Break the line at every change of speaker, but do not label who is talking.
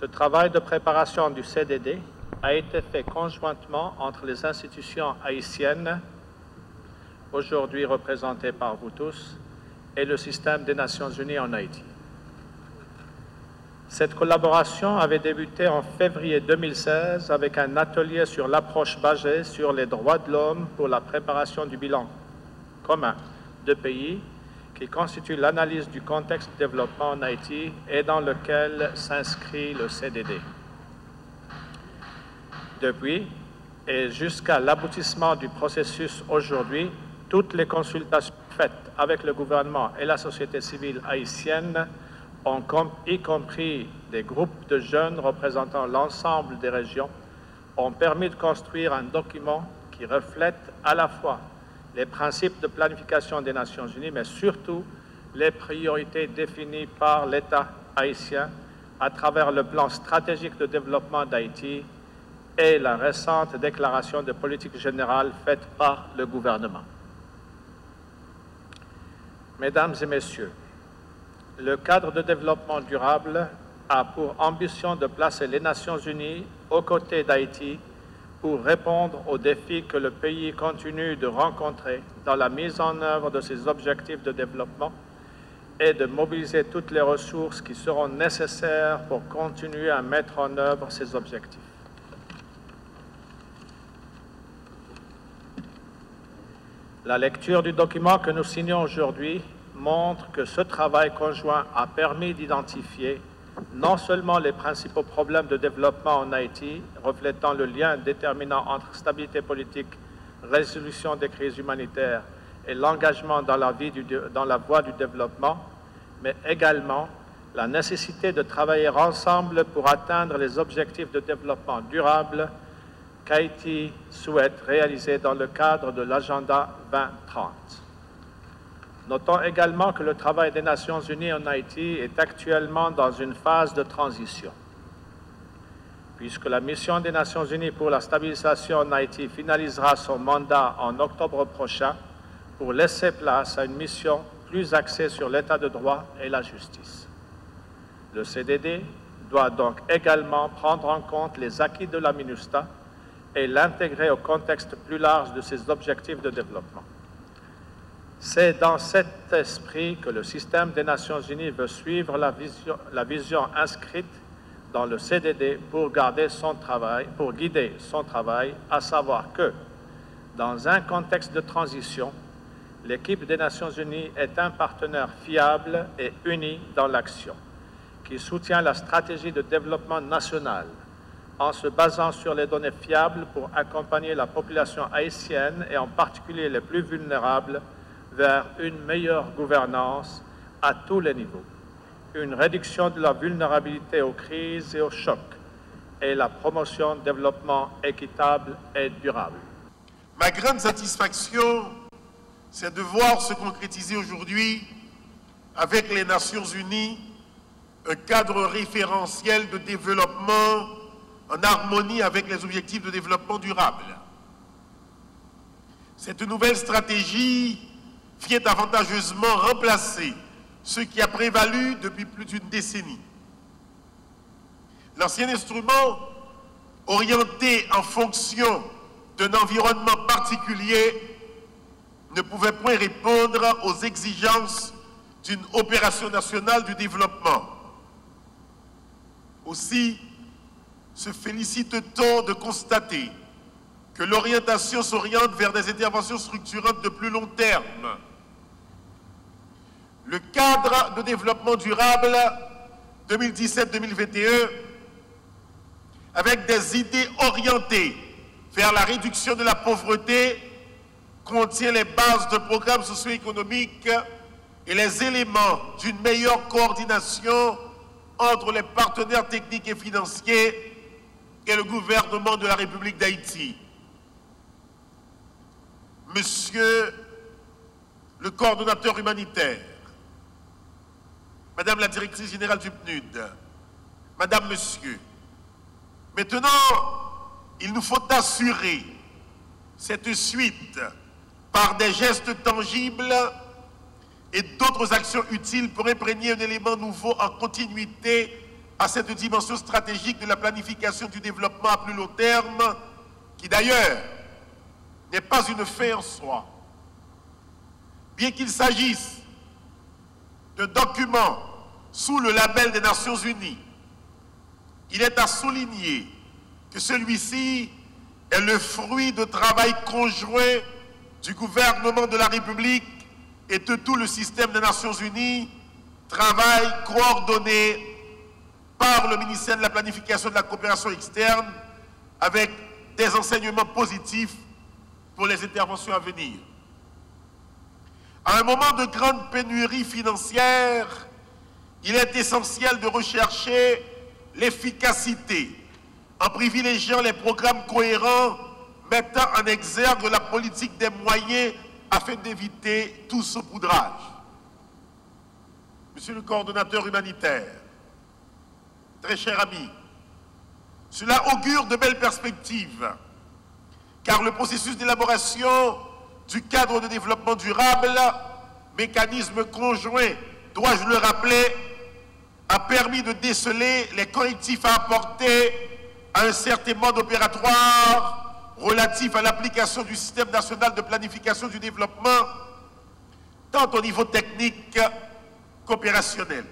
Ce travail de préparation du CDD a été fait conjointement entre les institutions haïtiennes, aujourd'hui représentées par vous tous, et le système des Nations Unies en Haïti. Cette collaboration avait débuté en février 2016 avec un atelier sur l'approche basée sur les droits de l'homme pour la préparation du bilan commun de pays qui constitue l'analyse du contexte de développement en Haïti et dans lequel s'inscrit le CDD. Depuis et jusqu'à l'aboutissement du processus aujourd'hui, toutes les consultations faites avec le gouvernement et la société civile haïtienne, y compris des groupes de jeunes représentant l'ensemble des régions, ont permis de construire un document qui reflète à la fois les principes de planification des Nations Unies, mais surtout les priorités définies par l'État haïtien à travers le plan stratégique de développement d'Haïti et la récente déclaration de politique générale faite par le gouvernement. Mesdames et Messieurs, le cadre de développement durable a pour ambition de placer les Nations Unies aux côtés d'Haïti pour répondre aux défis que le pays continue de rencontrer dans la mise en œuvre de ses objectifs de développement et de mobiliser toutes les ressources qui seront nécessaires pour continuer à mettre en œuvre ces objectifs. La lecture du document que nous signons aujourd'hui montre que ce travail conjoint a permis d'identifier non seulement les principaux problèmes de développement en Haïti, reflétant le lien déterminant entre stabilité politique, résolution des crises humanitaires et l'engagement dans la voie du développement, mais également la nécessité de travailler ensemble pour atteindre les objectifs de développement durable qu'Haïti souhaite réaliser dans le cadre de l'Agenda 2030. Notons également que le travail des Nations Unies en Haïti est actuellement dans une phase de transition, puisque la mission des Nations Unies pour la stabilisation en Haïti finalisera son mandat en octobre prochain pour laisser place à une mission plus axée sur l'état de droit et la justice. Le CDD doit donc également prendre en compte les acquis de la MINUSTAH et l'intégrer au contexte plus large de ses objectifs de développement. C'est dans cet esprit que le système des Nations Unies veut suivre la vision inscrite dans le CDD pour guider son travail, à savoir que, dans un contexte de transition, l'équipe des Nations Unies est un partenaire fiable et uni dans l'action, qui soutient la stratégie de développement national en se basant sur les données fiables pour accompagner la population haïtienne et en particulier les plus vulnérables vers une meilleure gouvernance à tous les niveaux, une réduction de la vulnérabilité aux crises et aux chocs et la promotion de développement équitable et durable.
Ma grande satisfaction, c'est de voir se concrétiser aujourd'hui, avec les Nations Unies, un cadre référentiel de développement en harmonie avec les objectifs de développement durable. Cette nouvelle stratégie vient avantageusement remplacer ce qui a prévalu depuis plus d'une décennie. L'ancien instrument, orienté en fonction d'un environnement particulier, ne pouvait point répondre aux exigences d'une opération nationale du développement. Aussi, se félicite-t-on de constater que l'orientation s'oriente vers des interventions structurantes de plus long terme. Le cadre de développement durable 2017-2021, avec des idées orientées vers la réduction de la pauvreté, contient les bases de programmes socio-économiques et les éléments d'une meilleure coordination entre les partenaires techniques et financiers et le gouvernement de la République d'Haïti. Monsieur le coordonnateur humanitaire, Madame la directrice générale du PNUD, Madame, Monsieur, maintenant, il nous faut assurer cette suite par des gestes tangibles et d'autres actions utiles pour imprégner un élément nouveau en continuité à cette dimension stratégique de la planification du développement à plus long terme, qui d'ailleurs n'est pas une fin en soi. Bien qu'il s'agisse de documents sous le label des Nations Unies, il est à souligner que celui-ci est le fruit de travail conjoint du gouvernement de la République et de tout le système des Nations Unies, travail coordonné par le ministère de la Planification et de la Coopération externe avec des enseignements positifs pour les interventions à venir. À un moment de grande pénurie financière, il est essentiel de rechercher l'efficacité en privilégiant les programmes cohérents mettant en exergue la politique des moyens afin d'éviter tout saupoudrage. Monsieur le coordonnateur humanitaire, très cher ami, cela augure de belles perspectives, car le processus d'élaboration du cadre de développement durable, mécanisme conjoint, dois-je le rappeler, a permis de déceler les correctifs à apporter à un certain mode opératoire relatif à l'application du système national de planification du développement, tant au niveau technique qu'opérationnel.